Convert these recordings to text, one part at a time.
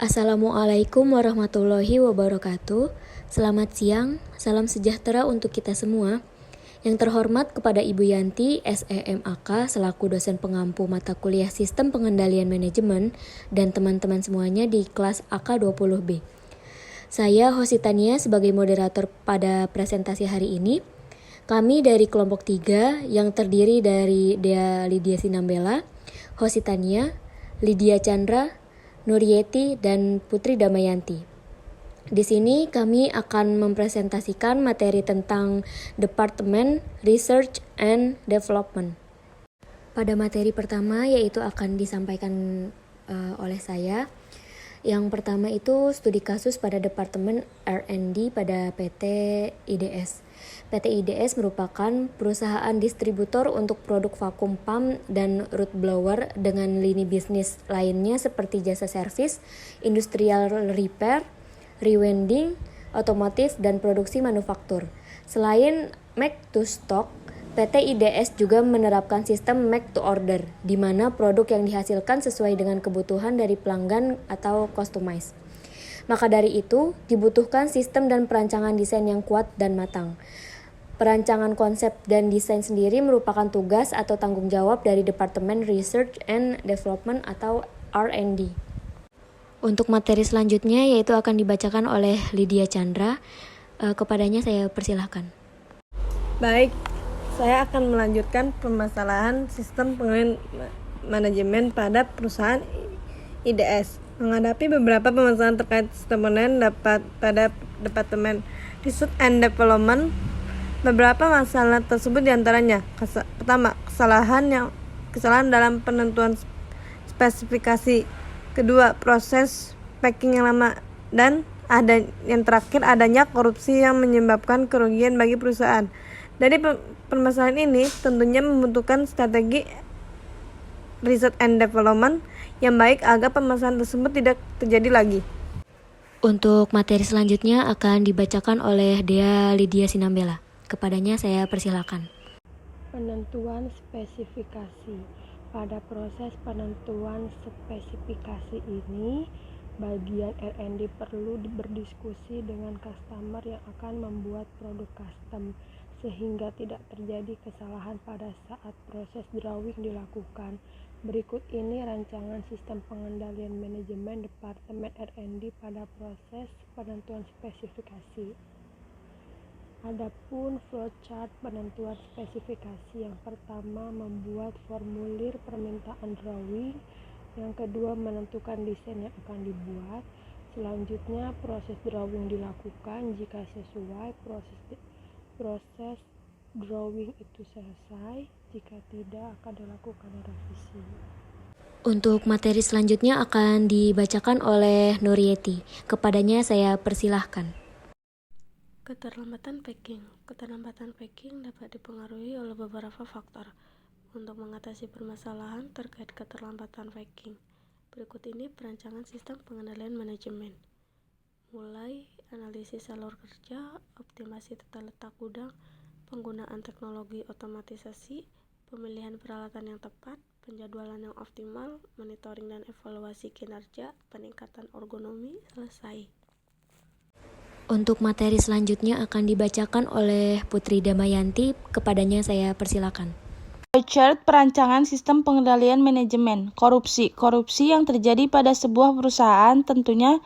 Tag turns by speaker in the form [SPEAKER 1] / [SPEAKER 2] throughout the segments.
[SPEAKER 1] Assalamualaikum warahmatullahi wabarakatuh. Selamat siang, salam sejahtera untuk kita semua. Yang terhormat kepada Ibu Yanti, SEMAK, selaku dosen pengampu mata kuliah Sistem Pengendalian Manajemen, dan teman-teman semuanya di kelas AK20B. Saya Hositania sebagai moderator pada presentasi hari ini. Kami dari kelompok 3 yang terdiri dari Dea Lydia Sinambela, Hositania, Lydia Chandra, Nuryeti, dan Putri Damayanti. Di sini kami akan mempresentasikan materi tentang Departemen Research and Development. Pada materi pertama yaitu akan disampaikan oleh saya. Yang pertama itu studi kasus pada Departemen R&D pada PT IDS. PT IDS merupakan perusahaan distributor untuk produk vakum pump dan root blower dengan lini bisnis lainnya seperti jasa servis, industrial repair, rewinding, otomotif, dan produksi manufaktur. Selain make to stock, PT IDS juga menerapkan sistem make to order, di mana produk yang dihasilkan sesuai dengan kebutuhan dari pelanggan atau customize. Maka dari itu, dibutuhkan sistem dan perancangan desain yang kuat dan matang. Perancangan konsep dan desain sendiri merupakan tugas atau tanggung jawab dari Departemen Research and Development atau R&D. Untuk materi selanjutnya yaitu akan dibacakan oleh Lydia Chandra. Kepadanya saya persilahkan.
[SPEAKER 2] Baik, saya akan melanjutkan permasalahan sistem pengendalian manajemen pada perusahaan IDS. Menghadapi beberapa permasalahan terkait sistem pengendalian pada Departemen Research and Development, beberapa masalah tersebut diantaranya: pertama, kesalahan dalam penentuan spesifikasi; kedua, proses packing yang lama; dan yang terakhir, adanya korupsi yang menyebabkan kerugian bagi perusahaan. Dari permasalahan ini tentunya membutuhkan strategi research and development yang baik agar permasalahan tersebut tidak terjadi lagi.
[SPEAKER 1] Untuk materi selanjutnya akan dibacakan oleh Dea Lydia Sinambela. Kepadanya saya persilakan.
[SPEAKER 3] Penentuan spesifikasi. Pada proses penentuan spesifikasi ini, bagian R&D perlu berdiskusi dengan customer yang akan membuat produk custom, sehingga tidak terjadi kesalahan pada saat proses drawing dilakukan. Berikut ini rancangan sistem pengendalian manajemen Departemen R&D pada proses penentuan spesifikasi. Adapun flowchart penentuan spesifikasi: yang pertama, membuat formulir permintaan drawing; yang kedua, menentukan desain yang akan dibuat; selanjutnya proses drawing dilakukan; jika sesuai, proses drawing itu selesai; jika tidak, akan dilakukan revisi.
[SPEAKER 1] Untuk materi selanjutnya akan dibacakan oleh Nuryeti. Kepadanya saya persilahkan.
[SPEAKER 4] Keterlambatan packing. Keterlambatan packing dapat dipengaruhi oleh beberapa faktor. Untuk mengatasi permasalahan terkait keterlambatan packing, berikut ini perancangan sistem pengendalian manajemen. Mulai analisis alur kerja, optimasi tata letak gudang, penggunaan teknologi otomatisasi, pemilihan peralatan yang tepat, penjadwalan yang optimal, monitoring dan evaluasi kinerja, peningkatan ergonomi, selesai.
[SPEAKER 1] Untuk materi selanjutnya akan dibacakan oleh Putri Damayanti. Kepadanya saya persilakan.
[SPEAKER 5] Flowchart perancangan sistem pengendalian manajemen. Korupsi. Korupsi yang terjadi pada sebuah perusahaan tentunya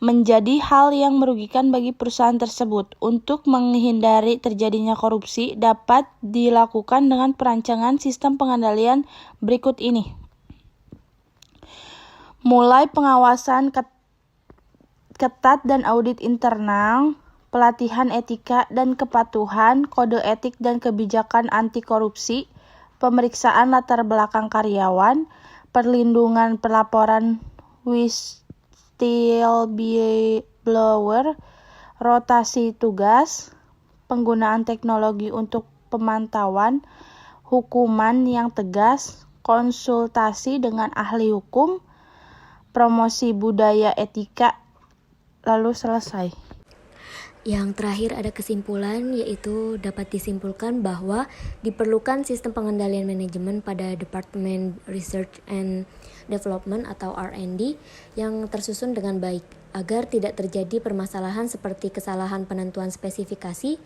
[SPEAKER 5] menjadi hal yang merugikan bagi perusahaan tersebut. Untuk menghindari terjadinya korupsi dapat dilakukan dengan perancangan sistem pengendalian berikut ini. Mulai pengawasan ketat dan audit internal, pelatihan etika dan kepatuhan, kode etik dan kebijakan anti korupsi, pemeriksaan latar belakang karyawan, perlindungan pelaporan whistleblower, rotasi tugas, penggunaan teknologi untuk pemantauan, hukuman yang tegas, konsultasi dengan ahli hukum, promosi budaya etika, lalu selesai.
[SPEAKER 1] Yang terakhir ada kesimpulan, yaitu dapat disimpulkan bahwa diperlukan sistem pengendalian manajemen pada Departemen Research and Development atau R&D yang tersusun dengan baik, agar tidak terjadi permasalahan seperti kesalahan penentuan spesifikasi,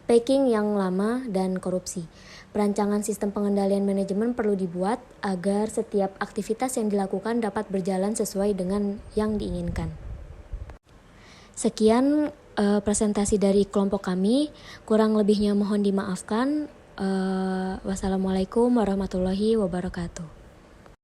[SPEAKER 1] packing yang lama, dan korupsi. Perancangan sistem pengendalian manajemen perlu dibuat agar setiap aktivitas yang dilakukan dapat berjalan sesuai dengan yang diinginkan. Sekian presentasi dari kelompok kami, kurang lebihnya mohon dimaafkan. Wassalamualaikum warahmatullahi wabarakatuh.